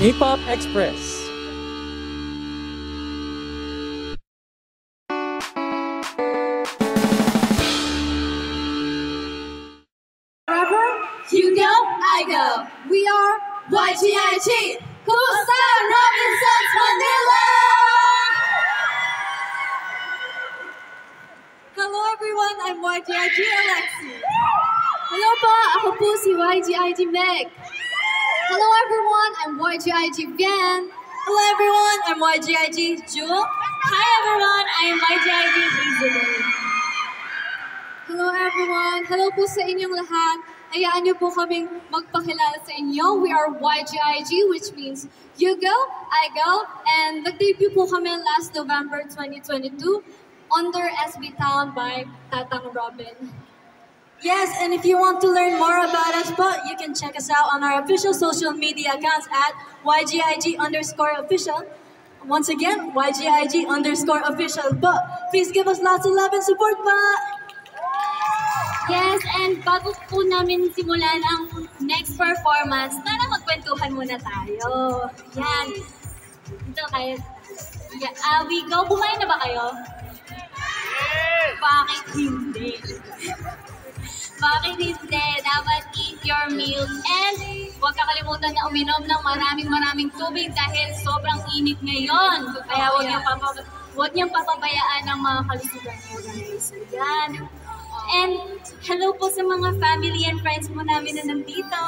Hip-Hop Express. Wherever you go, I go. We are YGIG. Kumusta, Robinsons Manila? Hello everyone, I'm YGIG Alexi. Hello po, ako po si YGIG Meg. Hello everyone, I'm YGIG Vian. Hello everyone, I'm YGIG Jewel. Hi everyone, I'm YGIG Hazelwood. Hello everyone, hello po sa inyong lahat. Hayaan niyo po kaming magpakilala sa inyo. We are YGIG, which means you go, I go. And nag-debut po kami last November 2022 under SB Town by Tatang Robin. Yes, and if you want to learn more about us po, you can check us out on our official social media accounts at YGIG_official. Once again, YGIG_official. But please give us lots of love and support pa! Yes, and bago po namin simulan ang next performance, tara magkwentuhan muna tayo. Yan. Ito kayo. Yeah, we go. Kumain na ba kayo? Bakit hindi? Bakit hindi? Dapat eat your meal. And huwag kakalimutan na uminom ng maraming tubig dahil sobrang init ngayon. Kaya huwag niyang papabayaan ang mga kalusugan niyo, guys. So, yan. And hello po sa mga family and friends mo namin na nandito.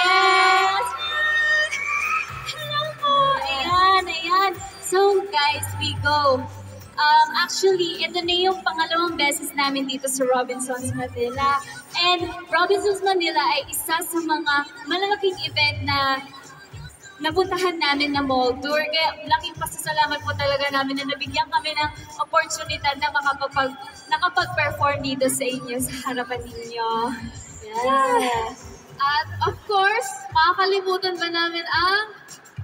Yes! Hello po! Ayan. So guys, we go. Actually, ito na yung pangalawang beses namin dito sa Robinsons Manila. And Robinsons Manila ay isa sa mga malalaking event na napuntahan namin na mall tour. Kaya laking pasasalamat po talaga namin na nabigyan kami ng oportunidad na nakapag-perform dito sa inyo, sa harapan ninyo. Yeah. At of course, makakalimutan ba namin ang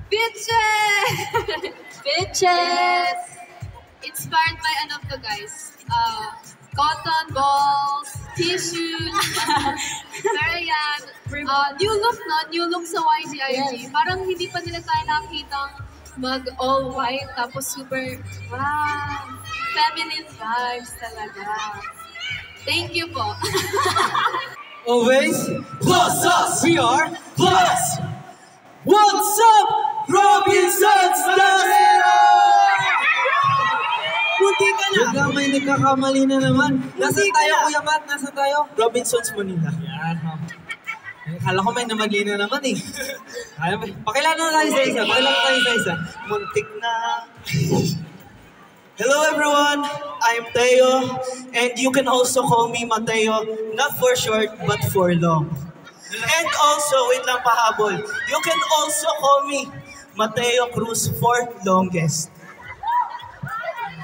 bitches! Bitches! Inspired by ano to guys? Cotton balls, tissues. Pero yan, new look no? New look sa YGIG. Yes. Parang hindi pa nila tayo nakitang mag-all white tapos super, wow, feminine vibes talaga. Thank you po. Always plus us. We are plus. What's up, Robinsons Manila? Munti ka na. Bigla may nagkakamali na naman. Nasa tayo, Kuya Matt? Nasa tayo? Robinsons Manila. Yan. Akala ko may namali na naman eh. Pakilala na tayo sa isa. Muntik na. Hello everyone, I'm Teo, and you can also call me Mateo, not for short, but for long. And also, wait lang pahabol, you can also call me Mateo Cruz for longest.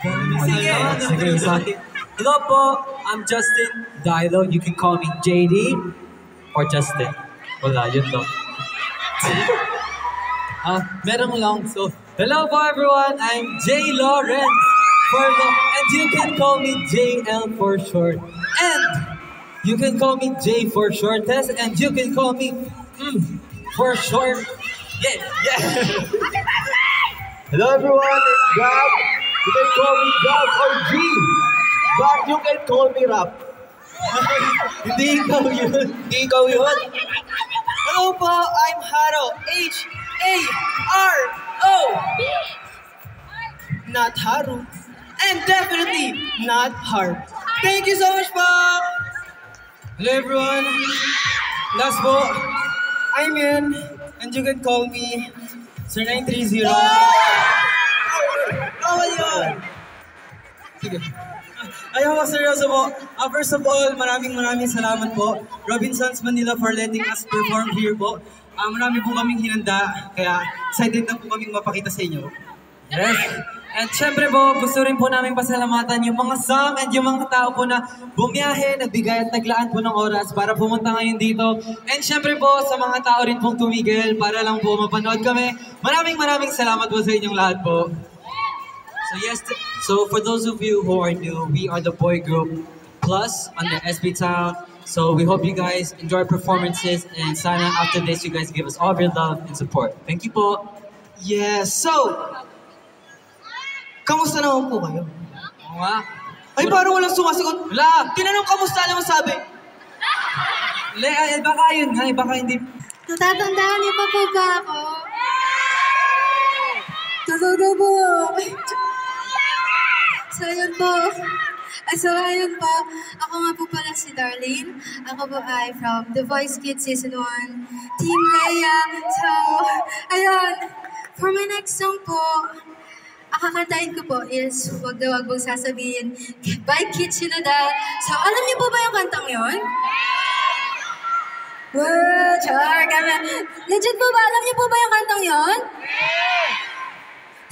Sige. Hello po, I'm Justin Dilo. You can call me JD or Justin. Wala, yun lang. Merong long. So, hello po everyone, I'm J. Lawrence for long. And you can call me JL for short. And you can call me J for shortest. And you can call me for short. Yeah. Hello everyone, it's Gab. You can call me Gab or G, but you can call me Rap. Hindi ikaw yun. Hello po, I'm Haro. H-A-R-O. Not Haru. And definitely not Harp. Thank you so much po. Hello everyone. Last po, I'm Yan, and you can call me Sir 930. Bawal yun. Sige. Ayaw ko, seryoso po. First of all, maraming salamat po. Robinsons Manila for letting us perform here po. Marami po kaming hinanda, kaya excited na po kaming mapakita sa inyo. Yes. And syempre po, gusto rin po namin pasalamatan yung mga song and yung mga tao po na bumiyahe, nagbigay at naglaan po ng oras para pumunta ngayon dito. And syempre po, sa mga tao rin pong tumigil para lang po mapanood kami. Maraming salamat po sa inyong lahat po. So for those of you who are new, we are the boy group Plus under SB Town. So we hope you guys enjoy our performances and sana after this you guys give us all of your love and support. Thank you po. Yes, so, kamusta naman po kayo? Oo nga. Ay, parang walang sumasagot. Wala. Tinanong kamusta, alam mo sabi? Baka yun nga, baka hindi. Natatandaan niyo pa po ba ako? Totoo po. So, yun po. So, ayun po. Ako nga po pala si Darlene. Ako po ay from The Voice Kids Season 1, Team Leia. So, ayun. For my next song po, akakantahin ko po is Huwag na Huwag Mong Sasabihin by Kid Sinadal. So, alam niyo po ba yung kantang yun? Well, char, kami. Legit po ba? Alam niyo po ba yung kantang yun?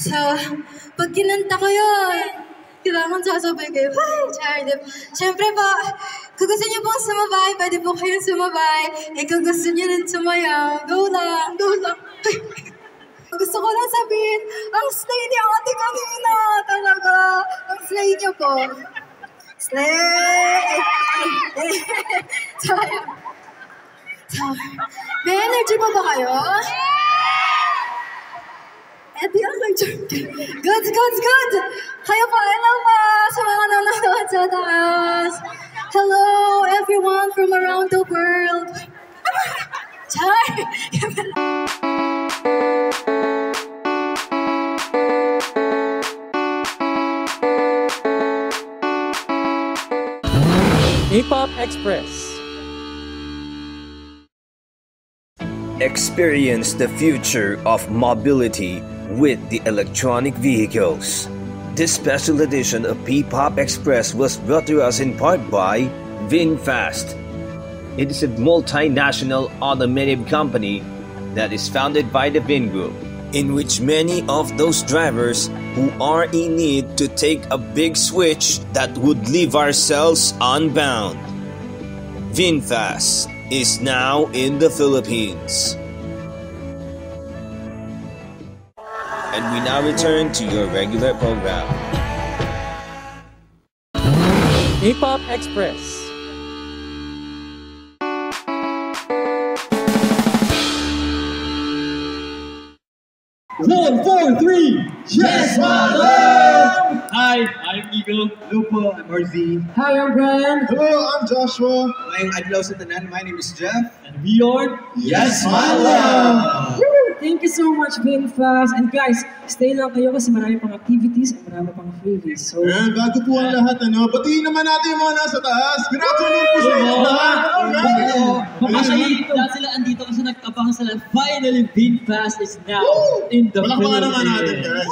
So, pag kinanta ko yun, kailangan sasabay kayo. Char, siyempre po, kung gusto niyo pong sumabay, pwede po kayong sumabay. Eh, kung gusto niyo rin sumayaw, go lang, go lang. Gusto ko lang sabihin, ang slay ni ate kanina, talaga. Ang slay niyo po. Slay! So, may energy pa ba kayo? Eddie, good, good, good! Kayo pa, hello pa sa mga nanonood sa taas. Hello, everyone from around the world. Char! K-Pop Express. Experience the future of mobility with the electronic vehicles. This special edition of P-Pop Express was brought to us in part by VinFast. It is a multinational automotive company that is founded by the Vin Group, in which many of those drivers who are in need to take a big switch that would leave ourselves unbound. VinFast is now in the Philippines. And we now return to your regular program. K-Pop Express. One, four, three. Yes, my love. Hi, I'm Eagle. Lupo, I'm RZ. Hi, I'm Brian. Hello, I'm Joshua. Ngayong adlaw sa tanan, my name is Jeff. And we are Yes, my love. Thank you so much, VinFast. And guys, stay lang kayo kasi marami pang activities at marami pang freebies. So, Ayan, bago po ang lahat, batiin naman natin yung mga nasa taas. Good afternoon po sa inyo lahat. actually, dahil sila andito kasi nagkabang sila. Finally, VinFast is now in the Palakpakan naman natin, guys.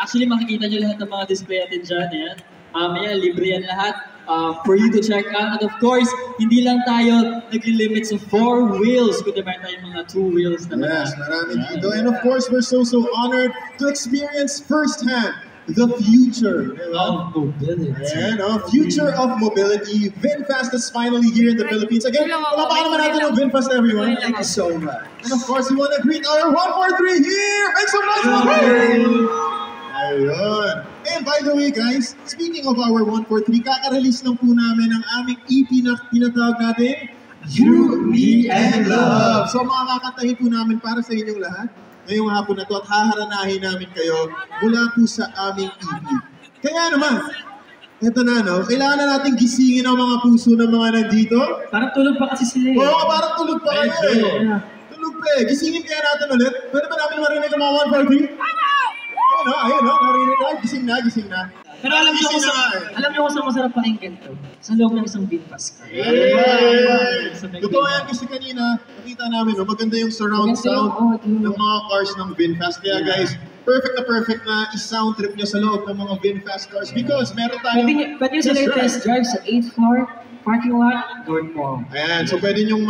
Actually, makikita nyo lahat ng mga display natin dyan. Ayan. Ayan, libre yan lahat. For you to check out. And of course, hindi lang tayo nag-limit sa 4 wheels. Kundi meron tayong mga 2 wheels naman. Yes, marami dito. And of course, we're so honored to experience firsthand the future. Of mobility. Ayan, future of mobility. VinFast is finally here in the Philippines. Again, palakpakan naman natin ang VinFast, everyone. Thank you so much. And of course, we want to greet our 143 here. Make some noise for them. Ayun. And by the way, guys, speaking of our 143, kaka-release lang po namin ang aming EP na tinatawag natin, You, Me, and Love. So mga kakantahin po namin para sa inyong lahat ngayong hapon na to at haharanahin namin kayo mula po sa aming EP. Kaya naman, eto na, no? Kailangan na natin gisingin ang mga puso ng mga nandito. Parang tulog pa kasi sila eh. Oo, parang tulog pa kayo eh. Tulog pa eh. Gisingin kaya natin ulit. Pwede ba namin marinig ang mga 143? Ayun, narinig na. Gising na. Pero alam niyo kung saan masarap pakinggan to? Sa loob ng isang VinFast car. Totoo yan kasi kanina, nakita namin, maganda yung surround sound ng mga cars ng VinFast. Kaya guys, perfect na i-sound trip nyo sa loob ng mga VinFast cars because meron tayong Pwede nyo sila test drive sa 8th floor, parking lot, door po. Ayan, so pwede nyong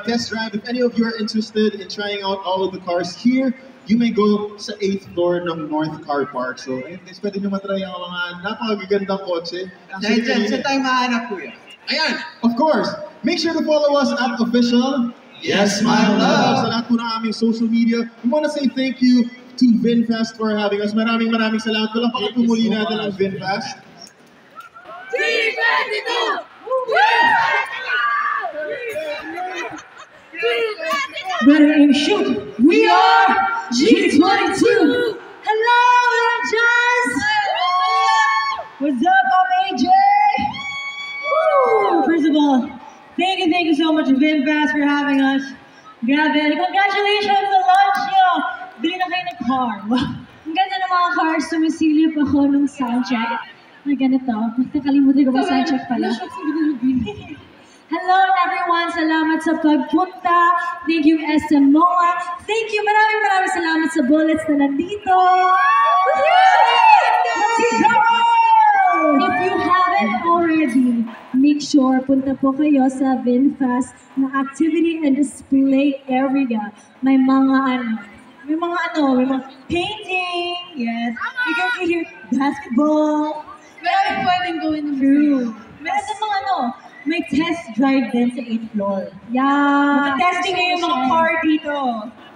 test drive. If any of you are interested in trying out all of the cars here, you may go sa 8th floor ng North Car Park. So, ayun guys, pwede nyo matry ang mga napakagagandang kotse. Dahil dyan, saan tayo mahanap po yan? Ayan, of course, make sure to follow us at official Yes, my love. Sa lahat po ng aming social media. We want to say thank you to VinFast for having us. Maraming salamat. Palakpakan po muli natin ang VinFast. T22! gonna shoot. We are G22. Hello, Angels. What's up, I'm AJ. Woo! First of all, thank you so much, VinFast, for having us. Grabe, congratulations sa launch nyo. Bili na kayo ng car. Ang ganda ng mga cars, sumisilip ako nung soundcheck. Na ganito, nakalimutan ko ba soundcheck pala? Hello everyone, salamat sa pagpunta. Thank you SM MOA. Thank you, maraming salamat sa bullets na nandito. Let's go! If you haven't already, make sure punta po kayo sa VinFast na activity and display area. May mga painting, yes. You can see here, basketball. Meron pwedeng gawin ng room. Meron sa mga may test drive din sa 8th floor. Yeah. Mag-testing kayo yung mga car dito.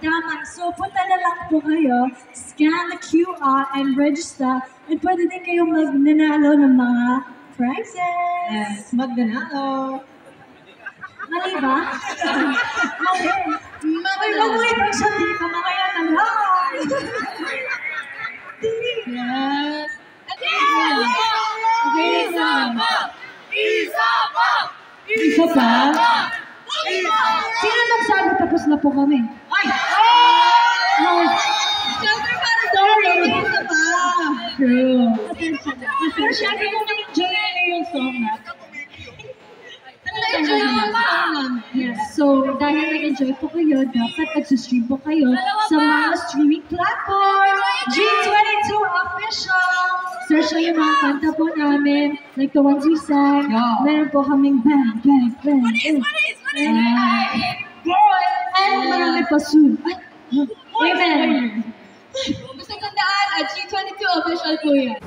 Tama. So, punta na lang po kayo, scan the QR and register, and pwede din kayo magnanalo ng mga prizes. Yes, magnanalo. Mali ba? Mali. Pag sabi ka, mamaya na lang. Yes. Isa pa? Sino nagsabi tapos na po kami? Ay! Siyempre para sorry, isa pa. True. Pero syempre kung na-enjoy nyo yung song na. Yes, so dahil nag-enjoy po kayo, dapat nag-stream po kayo sa mga streaming platform. G22 Official! Search na yung mga kanta po namin, like the ones we sang. Meron po kaming bang, bang, bang. And marami pa soon. Amen! Gusto tandaan, at G22 Official po yan.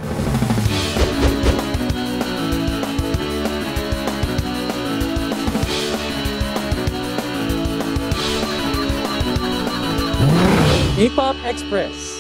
P-Pop Express.